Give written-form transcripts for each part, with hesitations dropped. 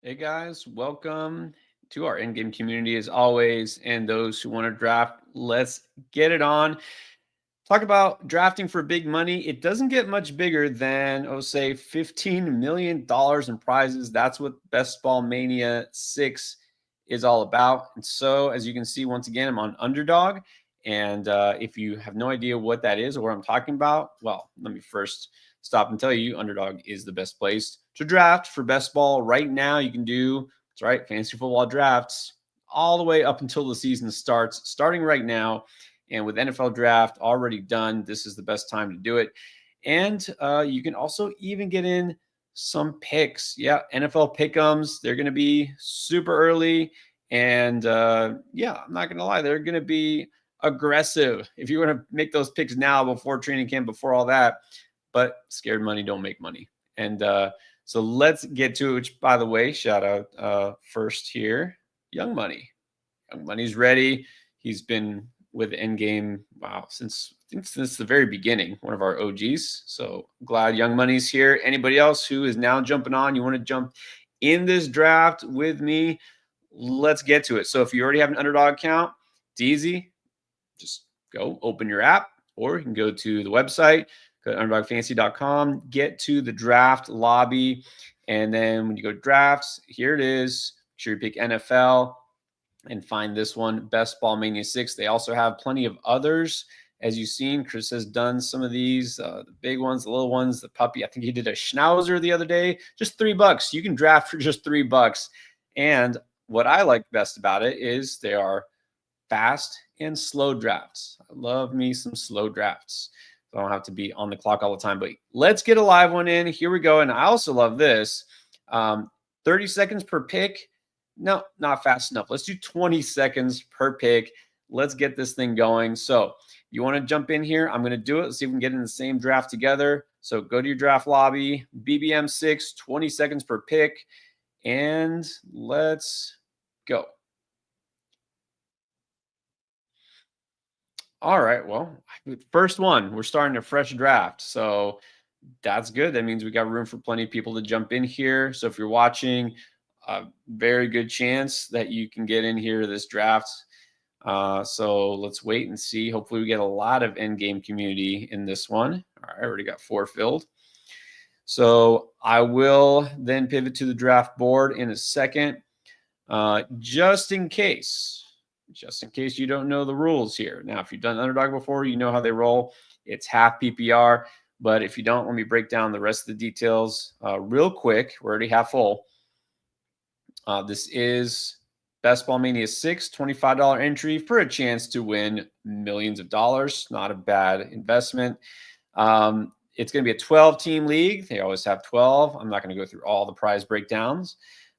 Hey guys, welcome to our in-game community as always. And those who want to draft, let's get it on. Talk about drafting for big money. It doesn't get much bigger than, say, $15 million in prizes. That's what Best Ball Mania 6 is all about. And so, as you can see, once again, I'm on Underdog. And if you have no idea what that is or what I'm talking about, well, let me first stop and tell you Underdog is the best place to draft for best ball. Right now, you can do, that's right, fantasy football drafts all the way up until the season starts, starting right now. And with NFL draft already done, this is the best time to do it. And you can also even get in some picks. Yeah, NFL pick'ems. They're going to be super early. And yeah, I'm not going to lie, they're going to be aggressive if you want to make those picks now before training camp, before all that. But scared money don't make money. And so let's get to it, which, by the way, shout out first here, Young Money. Young Money's ready. He's been with Endgame, wow, since the very beginning, one of our OGs. So glad Young Money's here. Anybody else who is now jumping on, you want to jump in this draft with me? Let's get to it. So if you already have an Underdog account, it's easy. Just go open your app, or you can go to the website, go to underdogfantasy.com, get to the draft lobby, and then when you go to drafts, here it is. Make sure you pick NFL and find this one, Best Ball Mania 6. They also have plenty of others. As you've seen, Chris has done some of these, the big ones, the little ones, the puppy. I think he did a Schnauzer the other day, just $3. You can draft for just $3. And what I like best about it is they are fast and slow drafts. I love me some slow drafts. So I don't have to be on the clock all the time. But let's get a live one in. Here we go. And I also love this. 30 seconds per pick. No, not fast enough. Let's do 20 seconds per pick. Let's get this thing going. So you want to jump in here? I'm going to do it. Let's see if we can get in the same draft together. So go to your draft lobby, BBM6, 20 seconds per pick, and let's go. All right. Well, first one, we're starting a fresh draft. So that's good. That means we got room for plenty of people to jump in here. So if you're watching, a very good chance that you can get in here this draft. So let's wait and see. Hopefully we get a lot of endgame community in this one. All right, I already got 4 filled. So I will then pivot to the draft board in a second. Just in case you don't know the rules here. Now, if you've done Underdog before, you know how they roll. It's half PPR. But if you don't, let me break down the rest of the details real quick. We're already half full. This is Best Ball Mania 6, $25 entry for a chance to win millions of dollars. Not a bad investment. It's going to be a 12-team league. They always have 12. I'm not going to go through all the prize breakdowns.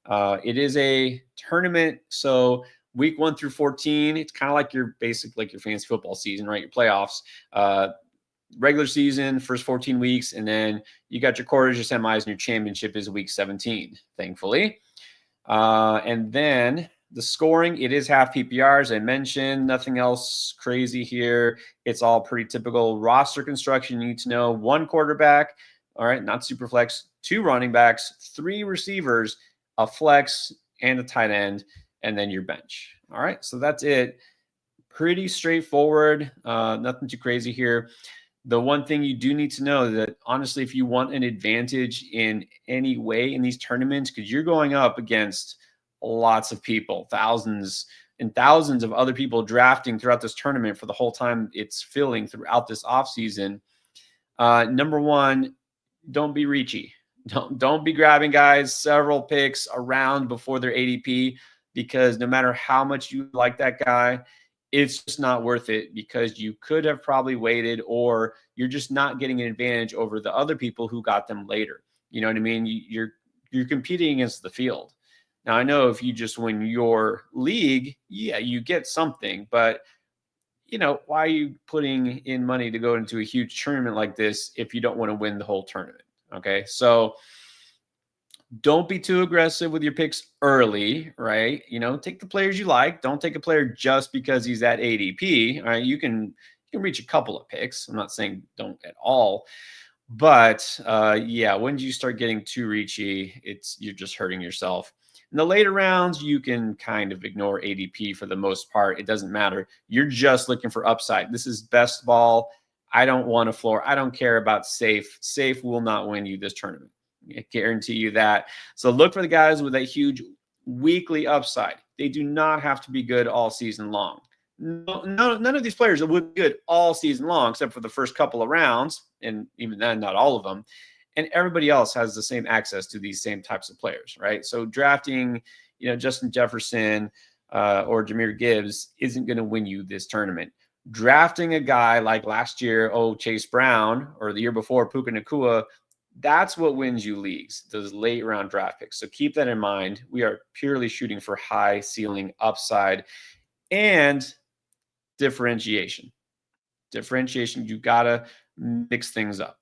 It is a tournament, so week 1 through 14, it's kind of like your fantasy football season, right? Your playoffs. Regular season, first 14 weeks, and then you got your quarters, your semis, and your championship is week 17, thankfully. And then the scoring, it is half PPR, as I mentioned. Nothing else crazy here. It's all pretty typical roster construction. You need to know 1 quarterback, all right, not super flex, 2 running backs, 3 receivers, a flex, and a tight end, and then your bench. All right, so that's it. Pretty straightforward. Nothing too crazy here. The one thing you do need to know that, honestly, if you want an advantage in any way in these tournaments, because you're going up against lots of people, thousands and thousands of other people drafting throughout this tournament for the whole time it's filling throughout this offseason. Number one, don't be reachy. Don't be grabbing guys several picks around before their ADP, because no matter how much you like that guy, it's just not worth it, because you could have probably waited, or you're just not getting an advantage over the other people who got them later. You know what I mean? You're competing against the field. Now, I know if you just win your league, yeah, you get something, but why are you putting in money to go into a huge tournament like this if you don't want to win the whole tournament? Okay. So don't be too aggressive with your picks early, right? Take the players you like. Don't take a player just because he's at ADP. All right. You can reach a couple of picks. I'm not saying don't at all, But yeah, when you start getting too reachy, you're just hurting yourself. In the later rounds, you can kind of ignore ADP for the most part. It doesn't matter. You're just looking for upside. This is best ball. I don't want a floor. I don't care about safe. Safe will not win you this tournament. I guarantee you that. So look for the guys with that huge weekly upside. They do not have to be good all season long. No, none of these players would be good all season long, except for the first couple of rounds, and even then, not all of them. And everybody else has the same access to these same types of players, right? So drafting, Justin Jefferson or Jahmyr Gibbs isn't going to win you this tournament. Drafting a guy like last year, Chase Brown, or the year before, Puka Nacua, that's what wins you leagues, those late round draft picks. So keep that in mind. We are purely shooting for high ceiling upside and differentiation. You got to mix things up.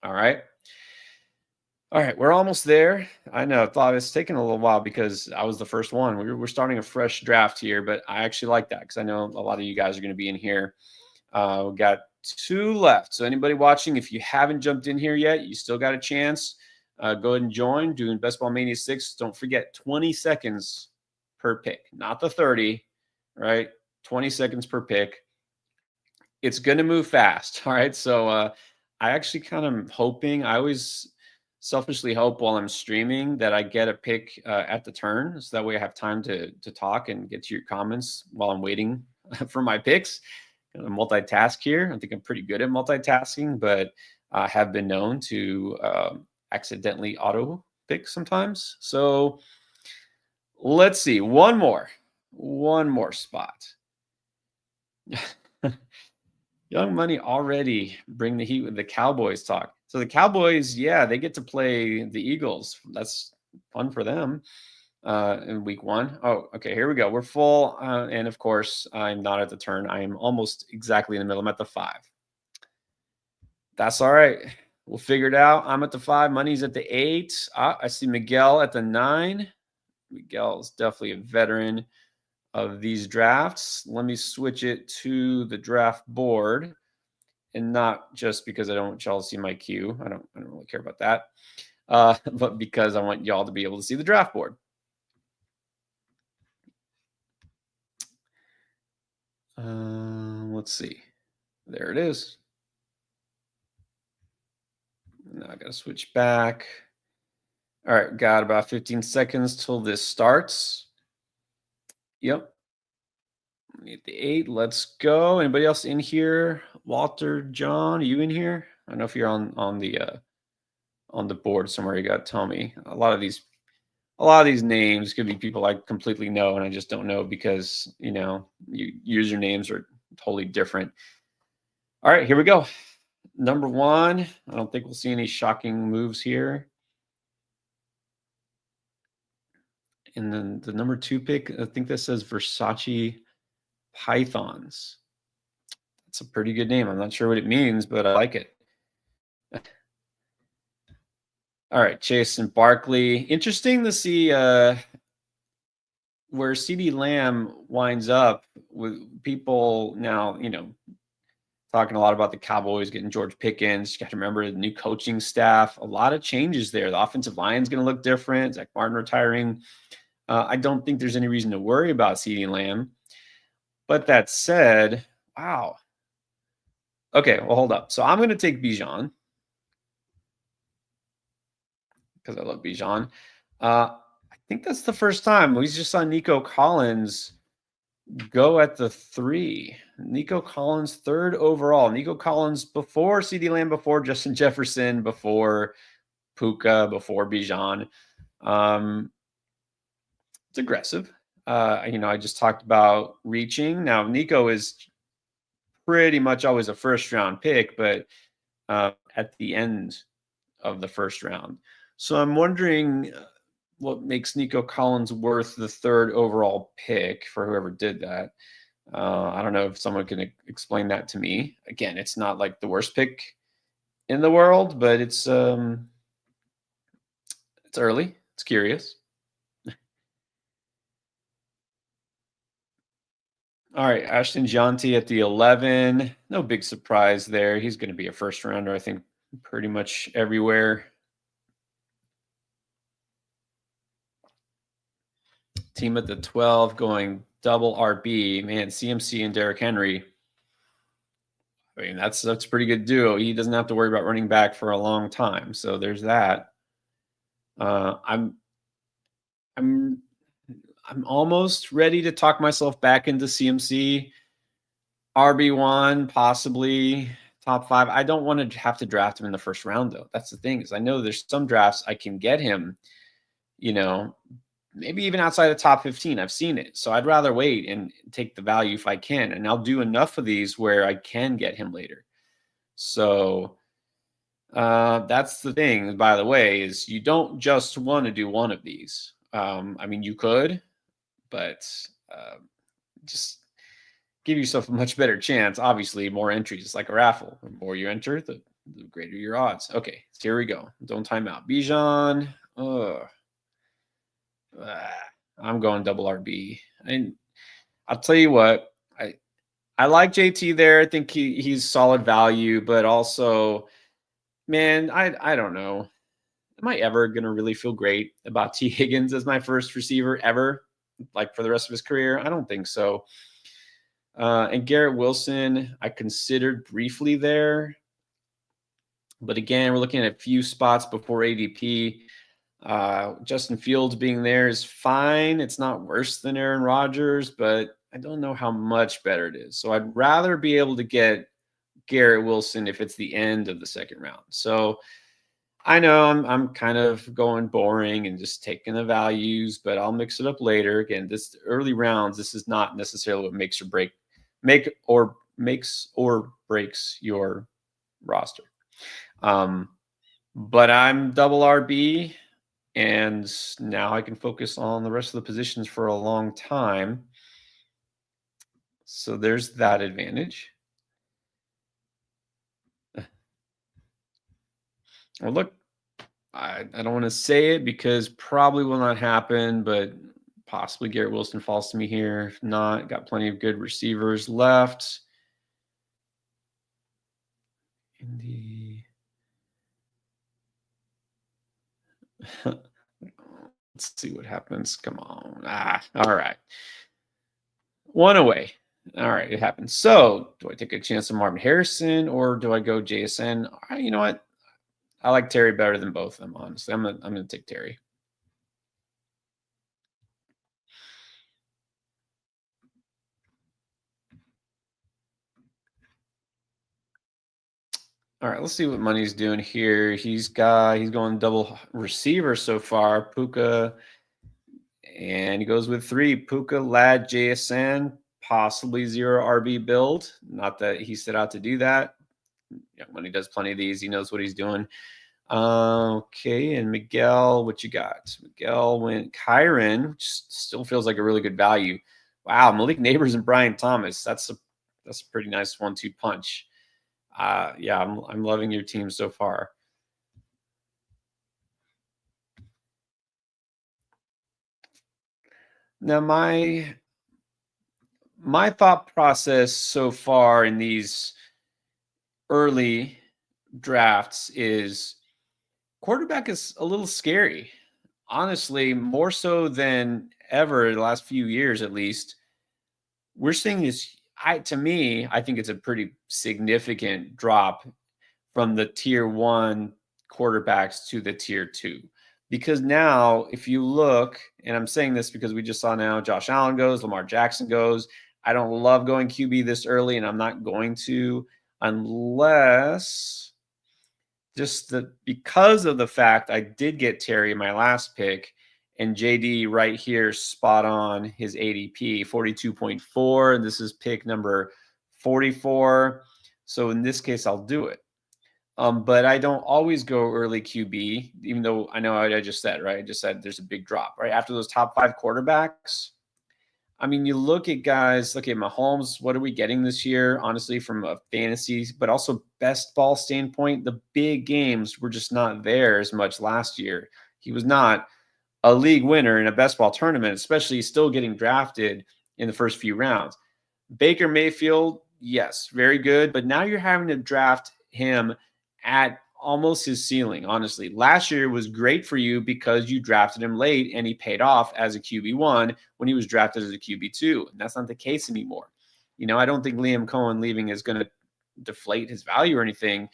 All right. We're almost there. I know. Thought it's taken a little while because I was the first one. We're starting a fresh draft here, but I actually like that because I know a lot of you guys are going to be in here. We got 2 left. So anybody watching, if you haven't jumped in here yet, you still got a chance. Go ahead and join. Doing Best Ball Mania 6. Don't forget 20 seconds per pick, not the 30, right? 20 seconds per pick. It's going to move fast. All right. So I actually kind of hoping, I always selfishly hope while I'm streaming that I get a pick at the turn. So that way I have time to talk and get to your comments while I'm waiting for my picks. I'm multitask here. I think I'm pretty good at multitasking, but I have been known to accidentally auto pick sometimes. So let's see. One more spot. Young Money already bring the heat with the Cowboys talk. So the Cowboys, yeah, they get to play the Eagles. That's fun for them in week 1. Oh, okay, here we go. We're full. And of course, I'm not at the turn. I am almost exactly in the middle. I'm at the 5. That's all right. We'll figure it out. I'm at the 5. Money's at the 8. I see Miguel at the 9. Miguel's definitely a veteran of these drafts. Let me switch it to the draft board, and not just because I don't want y'all to see my queue. I don't really care about that, but because I want y'all to be able to see the draft board. Let's see. There it is. Now I got to switch back. All right, got about 15 seconds till this starts. Yep. Need the 8. Let's go. Anybody else in here? Walter, John, are you in here? I don't know if you're on the board somewhere. You got to tell me. A lot of these names could be people I completely know and I just don't know because usernames are totally different. All right, here we go. Number 1. I don't think we'll see any shocking moves here. And then the number 2 pick, I think that says Versace Pythons. That's a pretty good name. I'm not sure what it means, but I like it. All right, Chase and Barkley. Interesting to see where CeeDee Lamb winds up with people now, talking a lot about the Cowboys getting George Pickens. You got to remember the new coaching staff. A lot of changes there. The offensive line is going to look different. Zach Martin retiring. I don't think there's any reason to worry about CeeDee Lamb. But that said, wow. Okay, well, hold up. So I'm going to take Bijan because I love Bijan. I think that's the first time. We just saw Nico Collins go at the 3. Nico Collins, 3rd overall. Nico Collins before CeeDee Lamb, before Justin Jefferson, before Puka, before Bijan. It's aggressive. I just talked about reaching. Now, Nico is pretty much always a first-round pick, but at the end of the first round. So I'm wondering what makes Nico Collins worth the 3rd overall pick for whoever did that. I don't know if someone can explain that to me. Again, it's not like the worst pick in the world, but it's early. It's curious. All right, Ashton Jonty at the 11. No big surprise there. He's going to be a first rounder, I think, pretty much everywhere. Team at the 12 going double RB. Man, CMC and Derrick Henry. I mean, that's a pretty good duo. He doesn't have to worry about running back for a long time. So there's that. I'm almost ready to talk myself back into CMC. RB1, possibly top 5. I don't want to have to draft him in the first round, though. That's the thing, is I know there's some drafts I can get him, maybe even outside the top 15. I've seen it. So I'd rather wait and take the value if I can. And I'll do enough of these where I can get him later. So that's the thing, by the way, is you don't just want to do one of these. I mean, you could, but just give yourself a much better chance. Obviously, more entries. It's like a raffle. The more you enter, the greater your odds. Okay, so here we go. Don't time out. Bijan. I'm going double RB. And I'll tell you what, I like JT there. I think he's solid value, but also, man, I don't know. Am I ever going to really feel great about T. Higgins as my first receiver ever, like for the rest of his career? I don't think so. And Garrett Wilson, I considered briefly there. But again, we're looking at a few spots before ADP. Justin Fields being there is fine. It's not worse than Aaron Rodgers, but I don't know how much better it is. So I'd rather be able to get Garrett Wilson if it's the end of the second round. So I know I'm kind of going boring and just taking the values, but I'll mix it up later. Again, this early rounds, this is not necessarily what makes or breaks your roster. But I'm double RB, and now I can focus on the rest of the positions for a long time. So there's that advantage. Well, look, I don't want to say it because probably will not happen, but possibly Garrett Wilson falls to me here. If not, got plenty of good receivers left. Let's see what happens. Come on. All right. One away. All right, it happens. So do I take a chance on Marvin Harrison or do I go JSN? All right, you know what? I like Terry better than both of them, honestly. I'm gonna take Terry. All right, let's see what Money's doing here. He's going double receiver so far. Puka, and he goes with 3. Puka, Lad, JSN, possibly 0 RB build. Not that he set out to do that. Money does plenty of these. He knows what he's doing. Okay, and Miguel, what you got? Miguel went Kyron, which still feels like a really good value. Wow, Malik Neighbors and Brian Thomas. That's a pretty nice 1-2 punch. Yeah, I'm loving your team so far. Now my thought process so far in these early drafts is quarterback is a little scary. Honestly, more so than ever the last few years, at least. We're seeing this. To me, I think it's a pretty significant drop from the tier 1 quarterbacks to the tier 2. Because now, if you look, and I'm saying this because we just saw now Josh Allen goes, Lamar Jackson goes. I don't love going QB this early, and I'm not going to unless because of the fact I did get Terry in my last pick, and JD right here spot on his ADP 42.4, and this is pick number 44. So in this case, I'll do it. But I don't always go early QB, even though I know I just said, right? I just said there's a big drop, right? After those top 5 quarterbacks. I mean, you look at guys, look at Mahomes. What are we getting this year? Honestly, from a fantasy, but also best ball standpoint, the big games were just not there as much last year. He was not a league winner in a best ball tournament, especially still getting drafted in the first few rounds. Baker Mayfield, yes, very good. But now you're having to draft him at almost his ceiling, honestly. Last year was great for you because you drafted him late and he paid off as a QB1 when he was drafted as a QB2. And that's not the case anymore. I don't think Liam Cohen leaving is going to deflate his value or anything,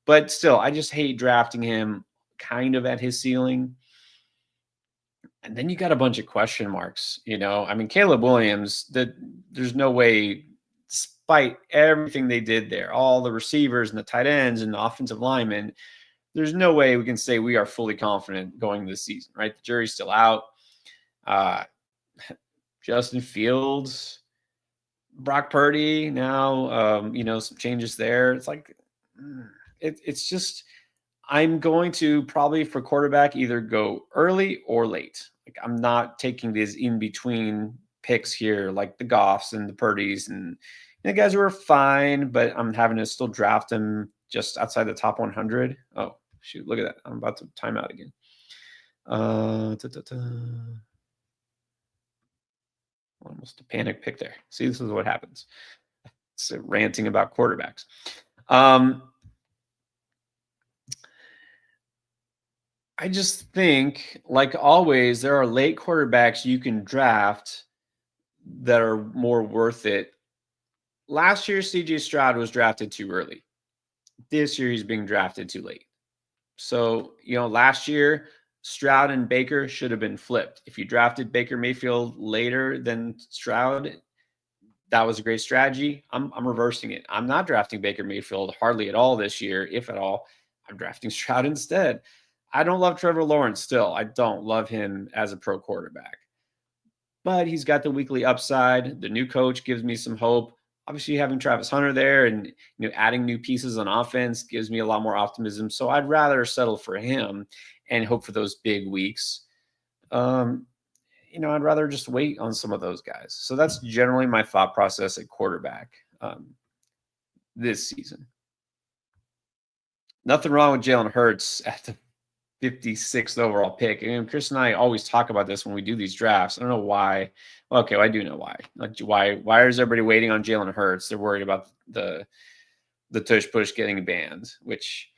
but still, I just hate drafting him kind of at his ceiling. And then you got a bunch of question marks. Caleb Williams, there's no way, despite everything they did there, all the receivers and the tight ends and the offensive linemen, there's no way we can say we are fully confident going this season, right? The jury's still out. Justin Fields, Brock Purdy now, some changes there. It's like, it's just, I'm going to probably for quarterback either go early or late. Like, I'm not taking these in between picks here, like the Goffs and the Purdys and the guys who are fine, but I'm having to still draft them just outside the top 100. Oh, shoot, look at that. I'm about to time out again. Almost a panic pick there. See, this is what happens. It's ranting about quarterbacks. I just think, like always, there are late quarterbacks you can draft that are more worth it. Last year, CJ Stroud was drafted too early. This year, he's being drafted too late. So, last year, Stroud and Baker should have been flipped. If you drafted Baker Mayfield later than Stroud, that was a great strategy. I'm reversing it. I'm not drafting Baker Mayfield hardly at all this year, if at all. I'm drafting Stroud instead. I don't love Trevor Lawrence still. I don't love him as a pro quarterback. But he's got the weekly upside. The new coach gives me some hope. Obviously, having Travis Hunter there and adding new pieces on offense gives me a lot more optimism. So I'd rather settle for him and hope for those big weeks. I'd rather just wait on some of those guys. So that's generally my thought process at quarterback this season. Nothing wrong with Jalen Hurts at the 56th overall pick. And Chris and I always talk about this when we do these drafts. I don't know why. Well, okay, I do know why. Why is everybody waiting on Jalen Hurts? They're worried about the tush push getting banned, which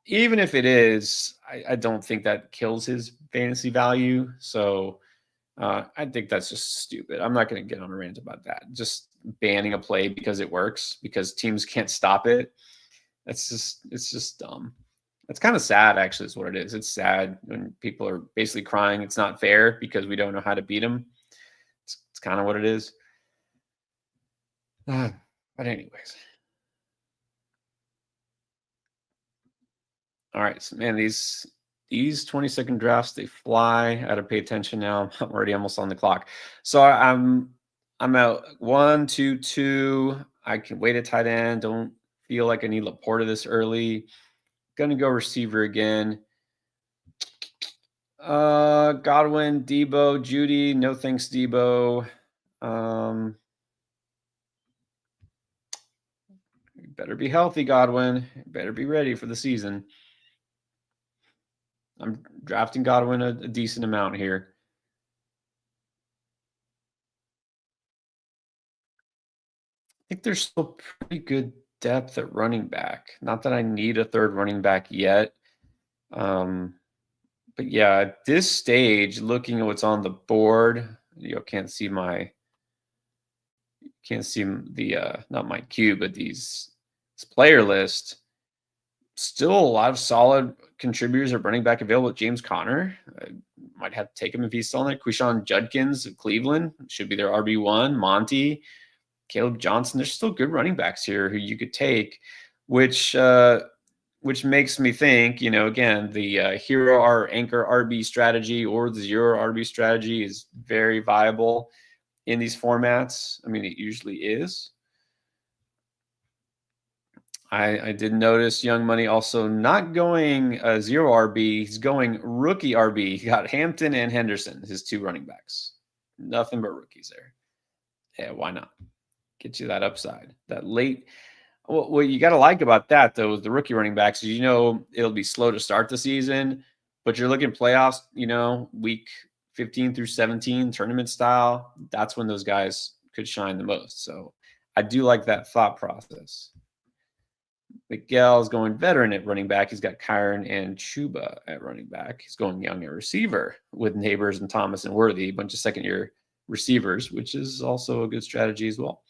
even if it is, I don't think that kills his fantasy value. So I think that's just stupid. I'm not going to get on a rant about that. Just banning a play because it works, because teams can't stop it. It's just dumb. It's kind of sad, actually, is what it is. It's sad when people are basically crying it's not fair because we don't know how to beat them. It's kind of what it is. But anyways. All right, so man, these 20-second drafts, they fly. I got to pay attention now. I'm already almost on the clock. So I'm at 1, 2, 2. I can wait at tight end. Don't feel like I need Laporta this early. Gonna go receiver again. Godwin, Debo, Judy. No thanks, Debo. You better be healthy, Godwin. You better be ready for the season. I'm drafting Godwin a decent amount here. I think there's still pretty good depth at running back. Not that I need a third running back yet. But yeah, at this stage, looking at what's on the board, can't see the not my queue, but this player list. Still a lot of solid contributors are running back available. James Conner, might have to take him if he's still in there. Quishon Judkins of Cleveland should be their RB1. Monty, Caleb Johnson. There's still good running backs here who you could take, which makes me think, again, the hero or anchor RB strategy or the zero RB strategy is very viable in these formats. I mean, it usually is. I did notice Young Money also not going zero RB. He's going rookie RB. He got Hampton and Henderson, his two running backs. Nothing but rookies there. Yeah, why not? Get you that upside. That late. What you got to like about that, though, is the rookie running backs. It'll be slow to start the season, but you're looking playoffs, week 15 through 17, tournament style. That's when those guys could shine the most. So I do like that thought process. Miguel is going veteran at running back. He's got Kyron and Chuba at running back. He's going young at receiver with Neighbors and Thomas and Worthy, a bunch of second-year receivers, which is also a good strategy as well.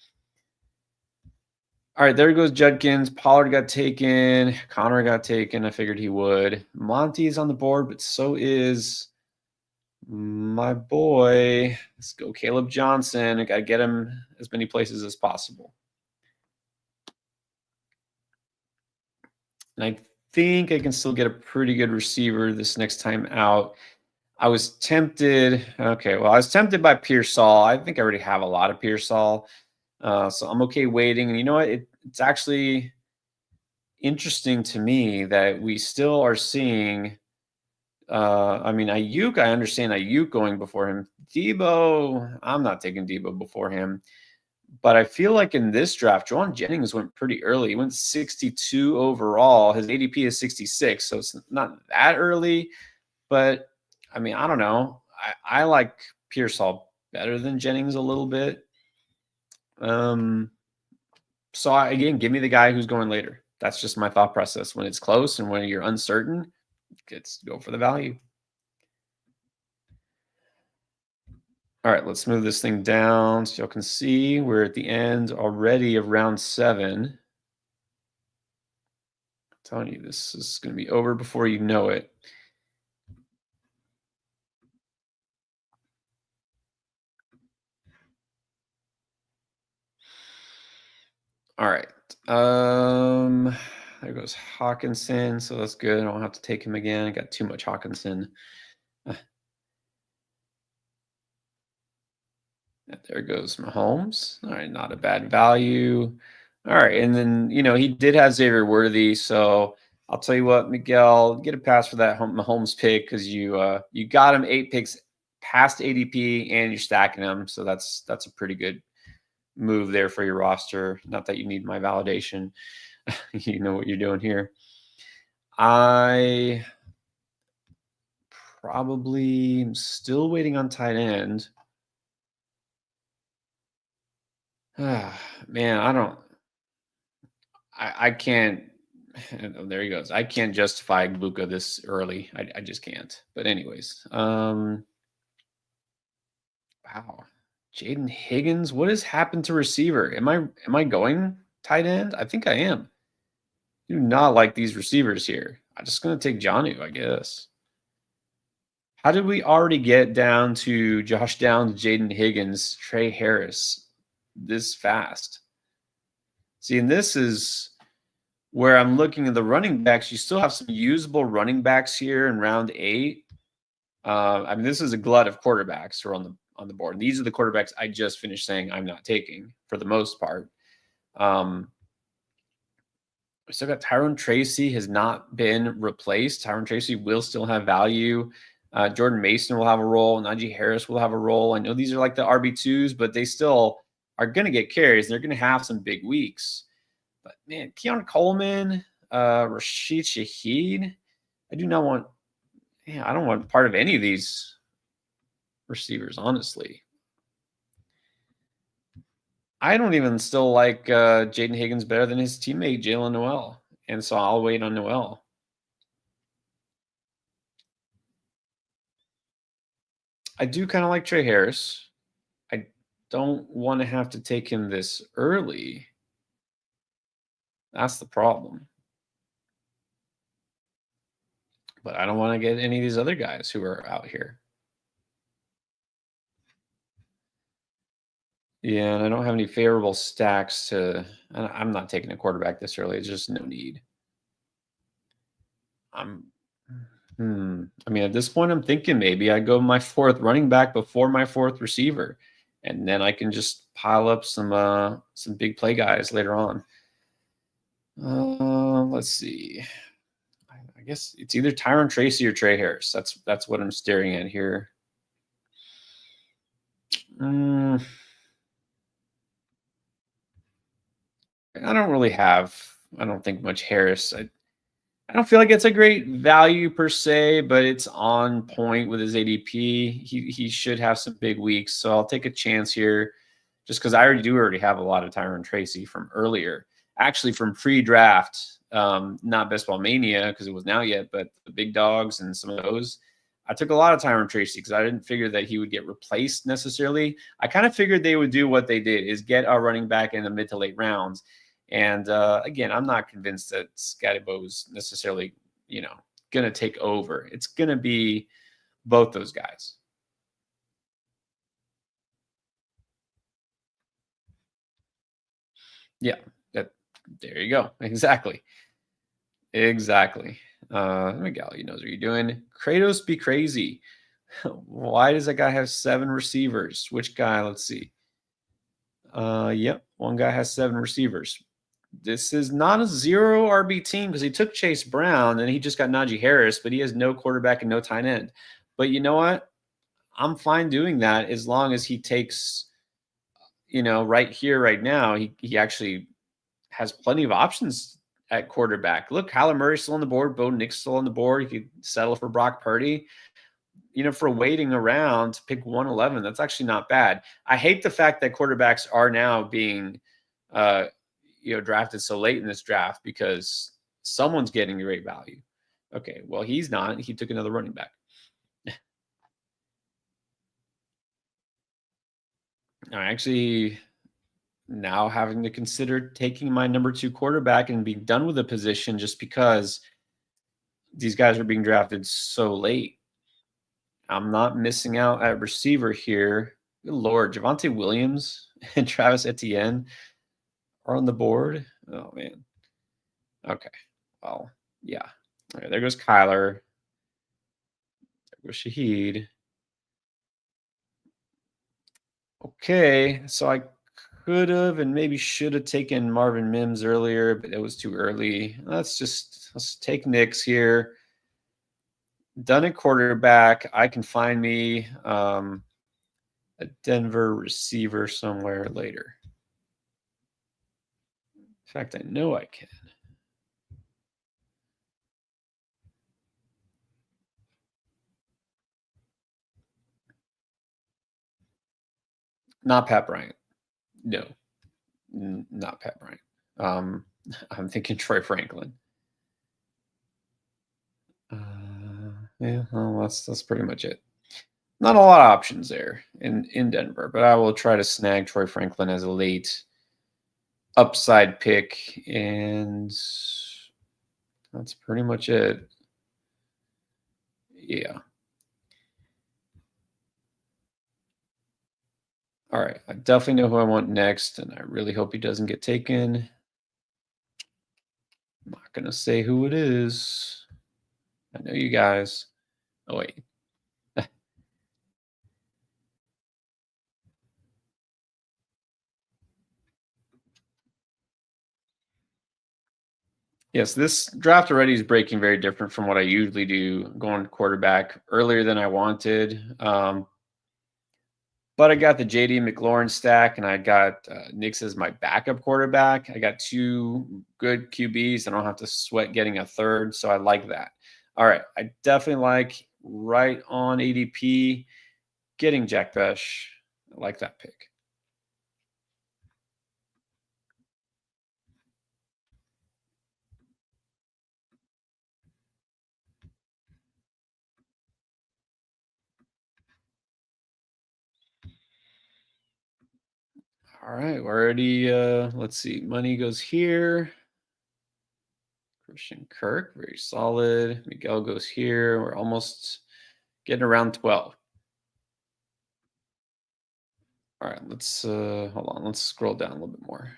All right, there goes Judkins. Pollard got taken. Connor got taken. I figured he would. Monty's on the board, but so is my boy. Let's go Caleb Johnson. I got to get him as many places as possible. And I think I can still get a pretty good receiver this next time out. I was tempted. Okay, well, I was tempted by Pearsall. I think I already have a lot of Pearsall. So I'm okay waiting. And you know what? It's actually interesting to me that we still are seeing. I mean, Ayuk, I understand Ayuk going before him. Debo, I'm not taking Debo before him. But I feel like in this draft, Juwan Jennings went pretty early. He went 62 overall. His ADP is 66, so it's not that early. But, I mean, I don't know. I like Pearsall better than Jennings a little bit. So, again, give me the guy who's going later. That's just my thought process. When it's close and when you're uncertain, let's go for the value. All right, let's move this thing down so y'all can see we're at the end already of round 7. I'm telling you, this is going to be over before you know it. All right. There goes Hawkinson, so that's good. I don't have to take him again. I got too much Hawkinson. There goes Mahomes. All right, not a bad value. All right, and then, you know, he did have Xavier Worthy, so I'll tell you what, Miguel, get a pass for that Mahomes pick because you got him 8 picks past ADP and you're stacking them, so that's a pretty good move there for your roster. Not that you need my validation. You know what you're doing here. I probably am still waiting on tight end. Man, I can't. Oh, there he goes. I can't justify Luka this early. I just can't. But anyways, wow. Jaden Higgins, what has happened to receiver? Am I going tight end? I think I am. I do not like these receivers here. I'm just gonna take Jonnu, I guess. How did we already get down to Josh Downs, Jaden Higgins, Trey Harris this fast? See, and this is where I'm looking at the running backs. You still have some usable running backs here in round 8. I mean, this is a glut of quarterbacks who are on the board. These are the quarterbacks I just finished saying I'm not taking for the most part. We still got Tyrone Tracy has not been replaced. Tyrone Tracy will still have value. Jordan Mason will have a role. Najee Harris will have a role. I know these are like the RB2s, but they still are going to get carries. They're going to have some big weeks. But, man, Keon Coleman, Rashid Shaheed, I do not want – yeah, I don't want part of any of these receivers, honestly. I don't even still like Jaden Higgins better than his teammate, Jalen Noel. And so I'll wait on Noel. I do kind of like Trey Harris. I don't want to have to take him this early. That's the problem. But I don't want to get any of these other guys who are out here. Yeah, and I don't have any favorable stacks to – I'm not taking a quarterback this early. It's just no need. I mean, at this point, I'm thinking maybe I go my 4th running back before my 4th receiver, and then I can just pile up some big play guys later on. Let's see. I guess it's either Tyrone Tracy or Trey Harris. That's what I'm staring at here. I don't think much Harris. I don't feel like it's a great value per se, but it's on point with his ADP. He should have some big weeks, so I'll take a chance here just because I already have a lot of Tyrone Tracy from earlier. actually from pre-draft, not Best Ball Mania because it wasn't out yet, but the big dogs and some of those. I took a lot of Tyrone Tracy because I didn't figure that he would get replaced necessarily. I kind of figured they would do what they did, is get a running back in the mid to late rounds. And again, I'm not convinced that Scatterbo is necessarily, going to take over. It's going to be both those guys. Yeah, there you go. Exactly. Miguel, knows what you're doing. Kratos be crazy. Why does that guy have 7 receivers? Which guy? Let's see. Yep, one guy has 7 receivers. This is not a 0 RB team because he took Chase Brown and he just got Najee Harris, but he has no quarterback and no tight end. But you know what? I'm fine doing that as long as he takes, right here, right now, he actually has plenty of options at quarterback. Look, Kyler Murray's still on the board. Bo Nix still on the board. You could settle for Brock Purdy. For waiting around to pick 111, that's actually not bad. I hate the fact that quarterbacks are now being, drafted so late in this draft because someone's getting great value. Okay, well, he's not. He took another running back. I'm actually now having to consider taking my number 2 quarterback and being done with the position just because these guys are being drafted so late. I'm not missing out at receiver here. Good Lord, Javonte Williams and Travis Etienne are on the board. Oh, man. Okay. Well, yeah. All right, there goes Kyler. There goes Shaheed. Okay, so I could have and maybe should have taken Marvin Mims earlier, but it was too early. Let's take Nix here. Done at quarterback. I can find me a Denver receiver somewhere later. In fact, I know I can. Not Pat Bryant. No, not Pat Bryant. I'm thinking Troy Franklin. Yeah, well, that's pretty much it. Not a lot of options there in Denver, but I will try to snag Troy Franklin as a late upside pick, and that's pretty much it. Yeah. All right. I definitely know who I want next, and I really hope he doesn't get taken. I'm not going to say who it is. I know you guys. Oh, wait. Yes, this draft already is breaking very different from what I usually do, going quarterback earlier than I wanted. But I got the JD McLaurin stack, and I got Nix as my backup quarterback. I got 2 good QBs. I don't have to sweat getting a third, so I like that. All right, I definitely like right on ADP getting Jack Besh. I like that pick. All right, we're already, let's see, money goes here. Christian Kirk, very solid. Miguel goes here. We're almost getting around 12. All right, let's hold on. Let's scroll down a little bit more.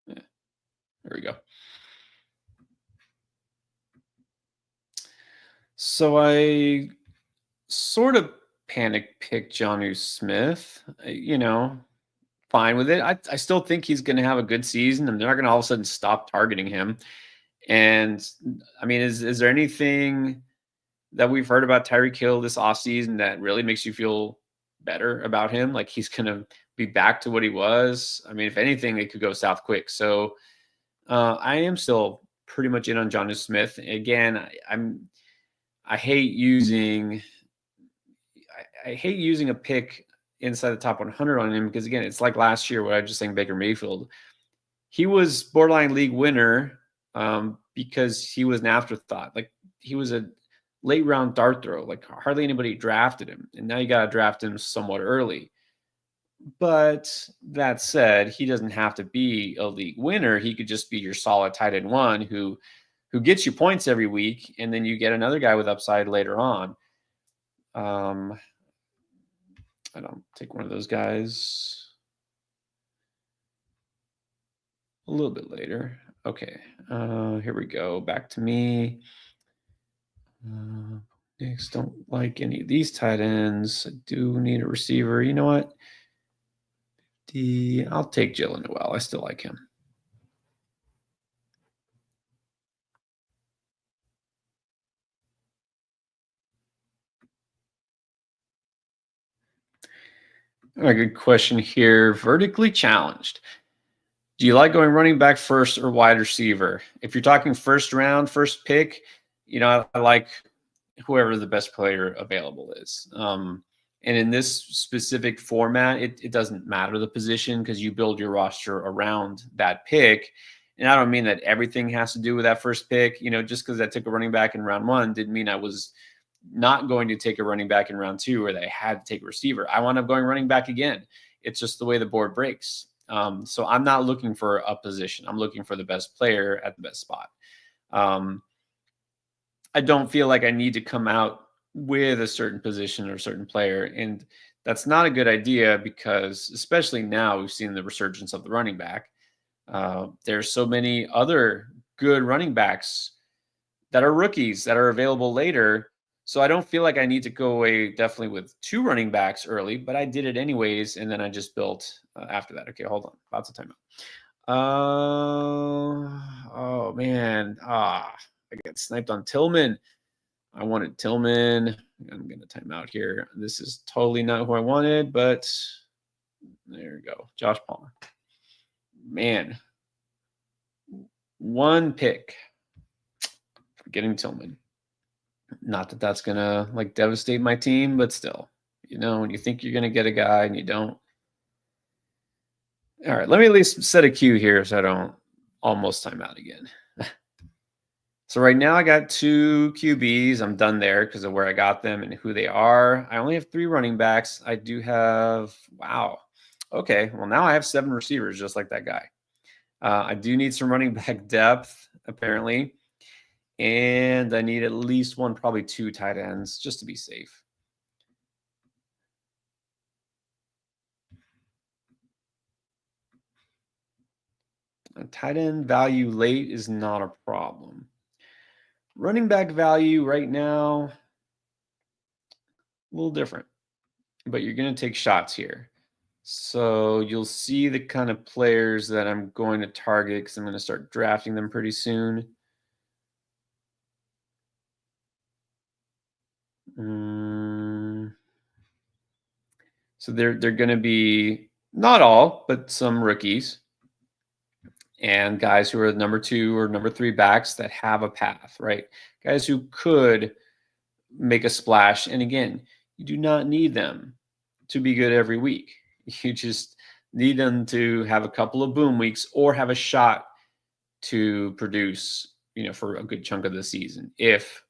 Yeah, there we go. So I sort of panic picked Jonnu Smith, fine with it. I still think he's going to have a good season, and they're not going to all of a sudden stop targeting him. And I mean, is there anything that we've heard about Tyreek Hill this offseason that really makes you feel better about him? Like he's going to be back to what he was? I mean, if anything, it could go south quick. So I am still pretty much in on Jonnu Smith. Again, I hate using I hate using a pick inside the top 100 on him because again, it's like last year where I was just saying Baker Mayfield. He was borderline league winner because he was an afterthought. Like he was a late round dart throw. Like hardly anybody drafted him, and now you got to draft him somewhat early. But that said, he doesn't have to be a league winner. He could just be your solid tight end one who gets you points every week, and then you get another guy with upside later on. I don't take one of those guys a little bit later. Okay, here we go. Back to me. Knicks don't like any of these tight ends. I do need a receiver. You know what? I'll take Jalen Noel. I still like him. All right, good question here. Vertically challenged. Do you like going running back first or wide receiver? If you're talking first round, first pick, I like whoever the best player available is. And in this specific format, it doesn't matter the position because you build your roster around that pick. And I don't mean that everything has to do with that first pick. Just because I took a running back in round one didn't mean I was not going to take a running back in round two or that I had to take a receiver. I wound up going running back again. It's just the way the board breaks. So I'm not looking for a position. I'm looking for the best player at the best spot. I don't feel like I need to come out with a certain position or a certain player. And that's not a good idea because, especially now, we've seen the resurgence of the running back. There's so many other good running backs that are rookies that are available later. So I don't feel like I need to go away definitely with two running backs early, but I did it anyways. And then I just built after that. Okay, hold on. Lots of time oh, man. I got sniped on Tillman. I wanted Tillman. I'm going to time out here. This is totally not who I wanted, but there you go. Josh Palmer. Man. One pick for getting Tillman. Not that that's going to devastate my team, but still, when you think you're going to get a guy and you don't. All right, let me at least set a cue here so I don't almost time out again. So right now I got 2 QBs. I'm done there because of where I got them and who they are. I only have 3 running backs. I do have, wow. Okay, well now I have 7 receivers just like that guy. I do need some running back depth apparently. And I need at least one, probably 2 tight ends just to be safe. A tight end value late is not a problem. Running back value right now, a little different, but you're going to take shots here. So you'll see the kind of players that I'm going to target because I'm going to start drafting them pretty soon. So they're going to be not all, but some rookies and guys who are number 2 or number 3 backs that have a path, right? Guys who could make a splash. And again, you do not need them to be good every week. You just need them to have a couple of boom weeks or have a shot to produce, for a good chunk of the season if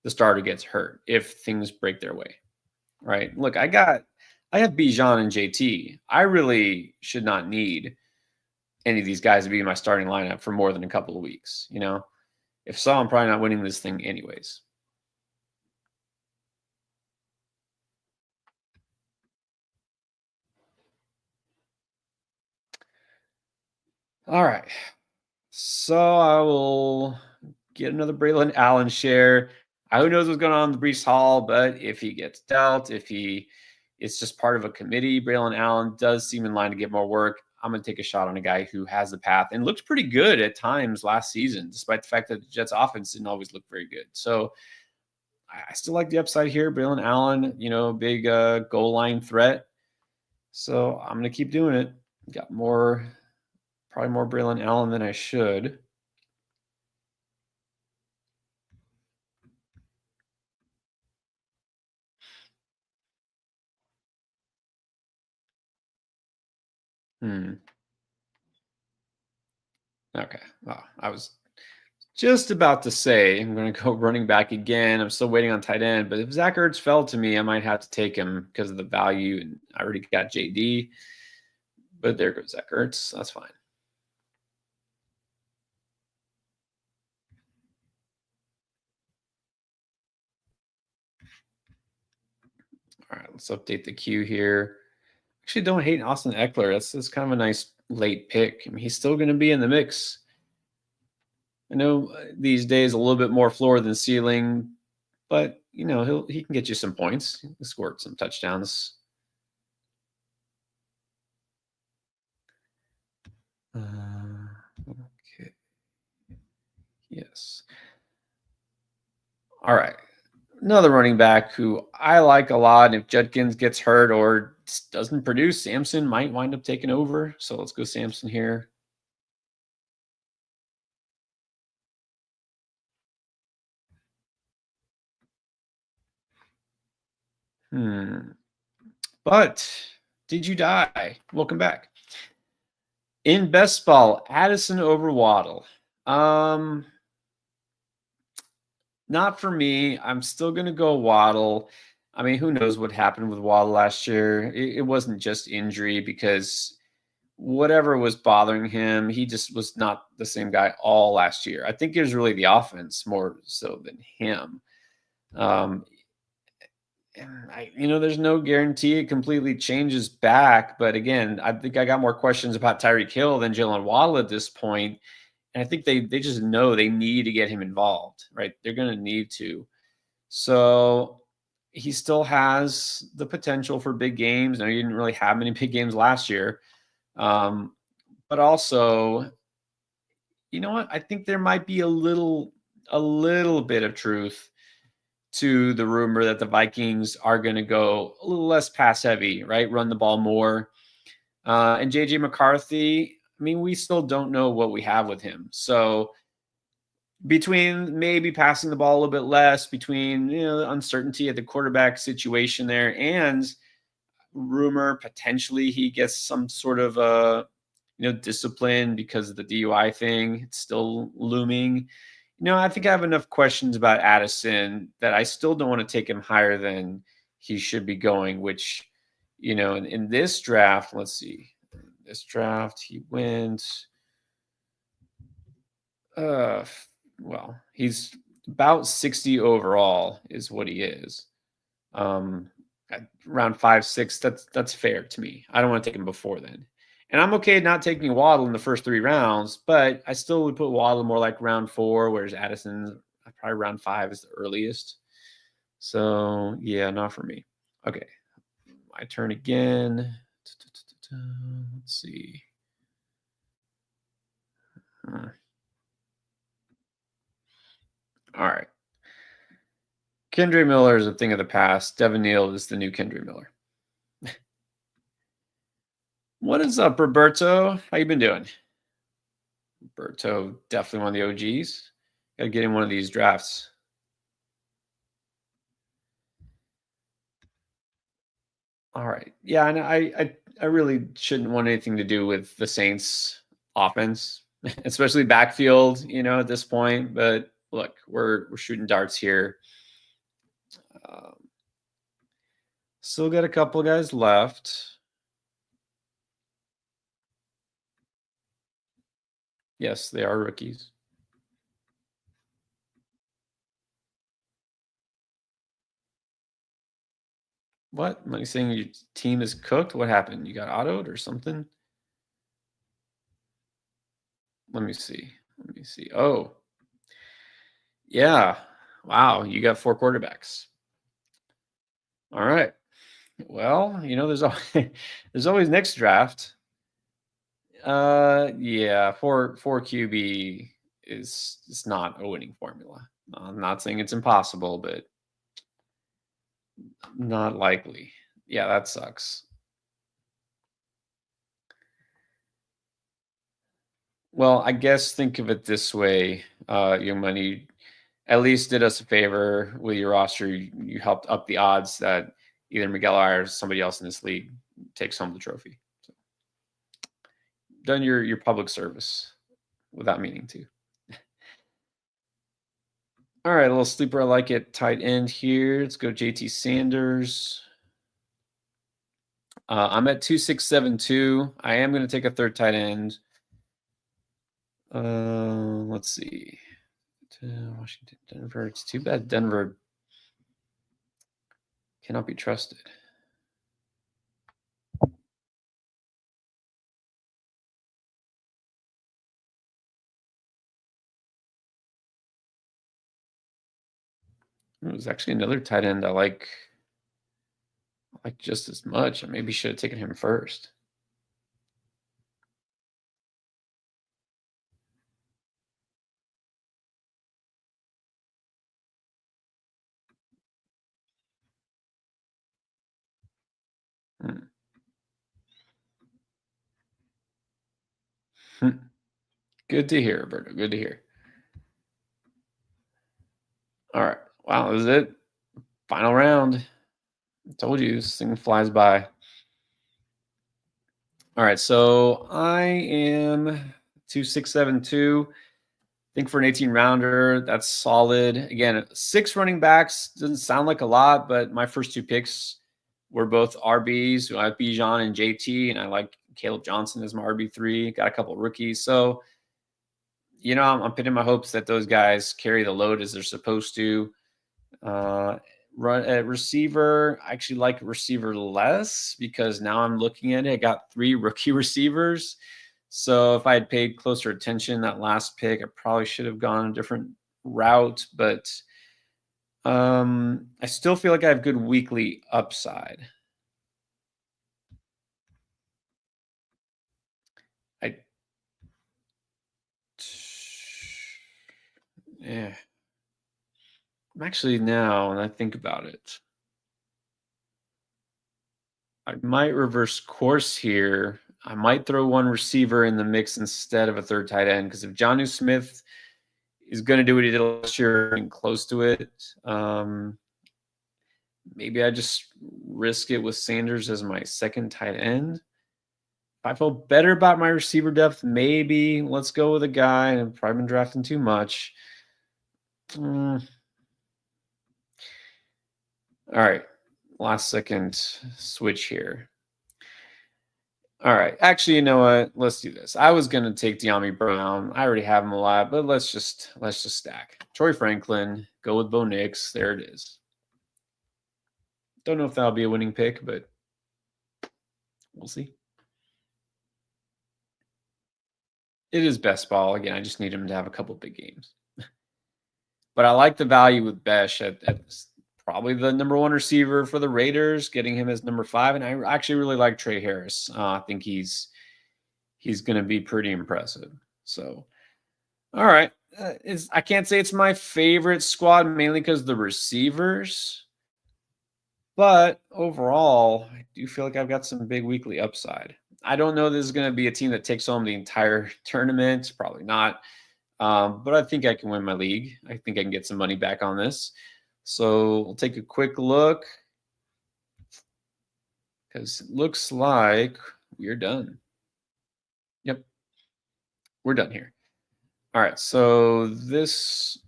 the starter gets hurt, if things break their way, right? Look, I have Bijan and JT. I really should not need any of these guys to be in my starting lineup for more than a couple of weeks. If so, I'm probably not winning this thing anyways. All right. So I will get another Braylon Allen share. Who knows what's going on in the Breece Hall, but if he gets dealt, it's just part of a committee, Braylon Allen does seem in line to get more work. I'm going to take a shot on a guy who has the path and looked pretty good at times last season, despite the fact that the Jets offense didn't always look very good. So I still like the upside here. Braylon Allen, big goal line threat. So I'm going to keep doing it. Got probably more Braylon Allen than I should. Hmm. Okay. Well, I was just about to say I'm going to go running back again. I'm still waiting on tight end, but if Zach Ertz fell to me, I might have to take him because of the value, and I already got JD. But there goes Zach Ertz. That's fine. All right, let's update the queue here. Actually, don't hate Austin Eckler. That's kind of a nice late pick. I mean, he's still going to be in the mix. I know these days a little bit more floor than ceiling, but he can get you some points. He can score some touchdowns. Okay. Yes. All right. Another running back who I like a lot. If Judkins gets hurt or doesn't produce, Samson might wind up taking over. So let's go Samson here. But did you die? Welcome back. In best ball, Addison over Waddle. Not for me. I'm still going to go Waddle. I mean, who knows what happened with Waddle last year? It wasn't just injury, because whatever was bothering him, he just was not the same guy all last year. I think it was really the offense more so than him. Um, there's no guarantee it completely changes back. But again, I think I got more questions about Tyreek Hill than Jalen Waddle at this point. And I think they just know they need to get him involved, right? They're going to need to. So he still has the potential for big games. Now, he didn't really have many big games last year. But also, you know what? I think there might be a little bit of truth to the rumor that the Vikings are going to go a little less pass heavy, right? Run the ball more. And JJ McCarthy, I mean, we still don't know what we have with him. So between maybe passing the ball a little bit less, between the uncertainty at the quarterback situation there, and rumor potentially he gets some sort of discipline because of the DUI thing, it's still looming. I think I have enough questions about Addison that I still don't want to take him higher than he should be going, which, in this draft, let's see. This draft, he went, well, he's about 60 overall is what he is. At around 5'6", that's fair to me. I don't want to take him before then. And I'm okay not taking Waddle in the first 3 rounds, but I still would put Waddle more like round 4, whereas Addison's probably round 5 is the earliest. So, yeah, not for me. Okay. My turn again. Let's see. All right. Kendre Miller is a thing of the past. Devin Neal is the new Kendre Miller. What is up, Roberto? How you been doing? Roberto, definitely one of the OGs. Got to get in one of these drafts. All right. Yeah, and I really shouldn't want anything to do with the Saints offense, especially backfield, at this point. But look, we're shooting darts here. Still got a couple guys left. Yes, they are rookies. What? Am I saying your team is cooked? What happened? You got autoed or something? Let me see. Oh, yeah. Wow, you got 4 quarterbacks. All right. Well, there's always, there's always next draft. Yeah, 4 QB is it's not a winning formula. I'm not saying it's impossible, but not likely. Yeah, that sucks. Well, I guess think of it this way, Young Money at least did us a favor with your roster. You helped up the odds that either Miguel or somebody else in this league takes home the trophy. So. done your public service without meaning to. All right, a little sleeper. I like it. Tight end here. Let's go JT Sanders. I'm at 2,672. I am going to take a third tight end. Let's see. Washington, Denver. It's too bad Denver cannot be trusted. There's actually another tight end I like just as much. I maybe should have taken him first. Good to hear, Roberto. Good to hear. All right. Wow, this is it. Final round. I told you this thing flies by. All right, so I am 2,672. I think for an 18 rounder, that's solid. Again, 6 running backs doesn't sound like a lot, but my first 2 picks were both RBs. So I have Bijan and JT, and I like Caleb Johnson as my RB3. Got a couple of rookies. So, I'm pinning my hopes that those guys carry the load as they're supposed to. Run at receiver, I actually like receiver less because now I'm looking at it. I got 3 rookie receivers. So if I had paid closer attention that last pick, I probably should have gone a different route. But I still feel like I have good weekly upside. Yeah. I'm actually now, when I think about it, I might reverse course here. I might throw 1 receiver in the mix instead of a third tight end because if Jonnu Smith is going to do what he did last year and close to it, maybe I just risk it with Sanders as my second tight end. If I feel better about my receiver depth, maybe let's go with a guy. I've probably been drafting too much. All right. Last second switch here. All right. Actually, you know what? Let's do this. I was gonna take De'Ami Brown. I already have him a lot, but let's just stack. Troy Franklin, go with Bo Nix. There it is. Don't know if that'll be a winning pick, but we'll see. It is best ball. Again, I just need him to have a couple big games. But I like the value with Besh at probably the number 1 receiver for the Raiders, getting him as number 5. And I actually really like Trey Harris. I think he's going to be pretty impressive. So, all right. I can't say it's my favorite squad, mainly because the receivers. But overall, I do feel like I've got some big weekly upside. I don't know this is going to be a team that takes home the entire tournament. Probably not. But I think I can win my league. I think I can get some money back on this. So we'll take a quick look because it looks like we're done. Yep. We're done here. All right. So let's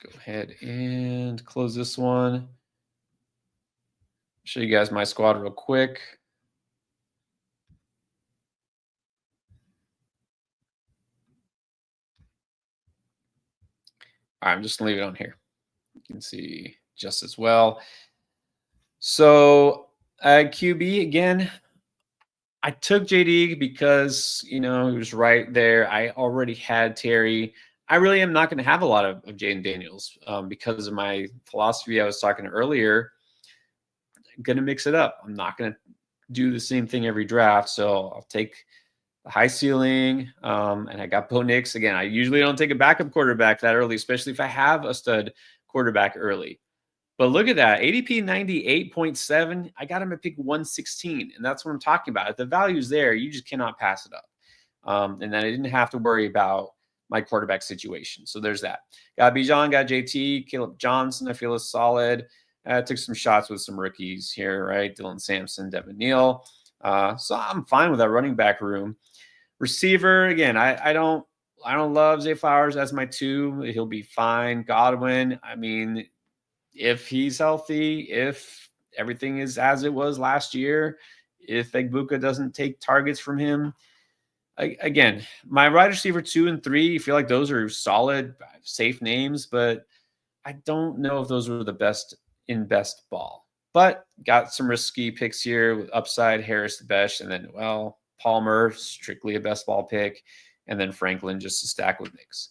go ahead and close this one. Show you guys my squad real quick. All right, I'm just gonna leave it on here. You can see just as well. So QB again, I took JD because he was right there. I already had Terry. I really am not going to have a lot of Jaden Daniels because of my philosophy I was talking earlier. I'm going to mix it up. I'm not going to do the same thing every draft. So I'll take the high ceiling. And I got Bo Nix. Again, I usually don't take a backup quarterback that early, especially if I have a stud quarterback early. But look at that, ADP 98.7. I got him at pick 116, and that's what I'm talking about. If the value's there, you just cannot pass it up. And then I didn't have to worry about my quarterback situation. So there's that. Got Bijan, got JT, Caleb Johnson. I feel is solid. Took some shots with some rookies here, right? Dylan Sampson, Devin Neal. So I'm fine with that running back room. Receiver, again, I don't love Zay Flowers as my 2. He'll be fine. Godwin, I mean, if he's healthy, if everything is as it was last year, if Egbuka doesn't take targets from him, again, my wide receiver 2 and 3, I feel like those are solid, safe names, but I don't know if those were the best in best ball. But got some risky picks here with upside, Harris the best, and then, well, Palmer, strictly a best ball pick, and then Franklin just to stack with Knicks.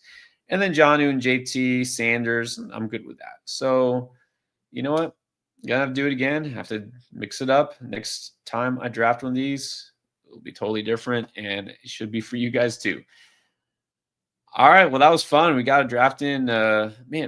And then Jonnu and JT, Sanders, I'm good with that. So, you know what? Gonna have to do it again. Have to mix it up. Next time I draft one of these, it'll be totally different, and it should be for you guys too. All right. Well, that was fun. We got a draft in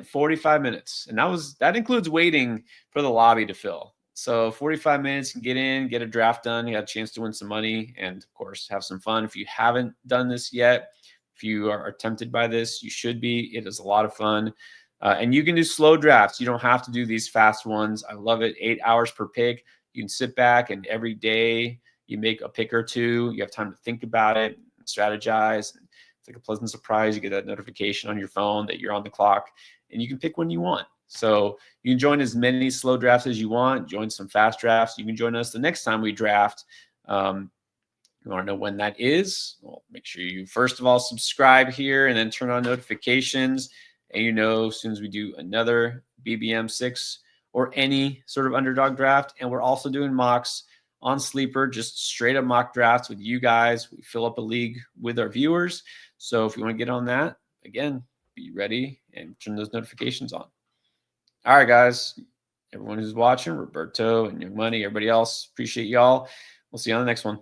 45 minutes. And that includes waiting for the lobby to fill. So 45 minutes, you can get in, get a draft done. You got a chance to win some money and of course have some fun. If you haven't done this yet, if you are tempted by this, you should be. It is a lot of fun. And you can do slow drafts. You don't have to do these fast ones. I love it. 8 hours per pick. You can sit back and every day you make a pick or two. You have time to think about it, strategize. It's like a pleasant surprise. You get that notification on your phone that you're on the clock and you can pick when you want. So you can join as many slow drafts as you want, join some fast drafts. You can join us the next time we draft. You want to know when that is? Well, make sure you first of all subscribe here and then turn on notifications. And as soon as we do another BBM 6 or any sort of underdog draft. And we're also doing mocks on Sleeper, just straight up mock drafts with you guys. We fill up a league with our viewers. So if you want to get on that, again, be ready and turn those notifications on. All right, guys. Everyone who's watching, Roberto and Young Money, everybody else, appreciate y'all. We'll see you on the next one.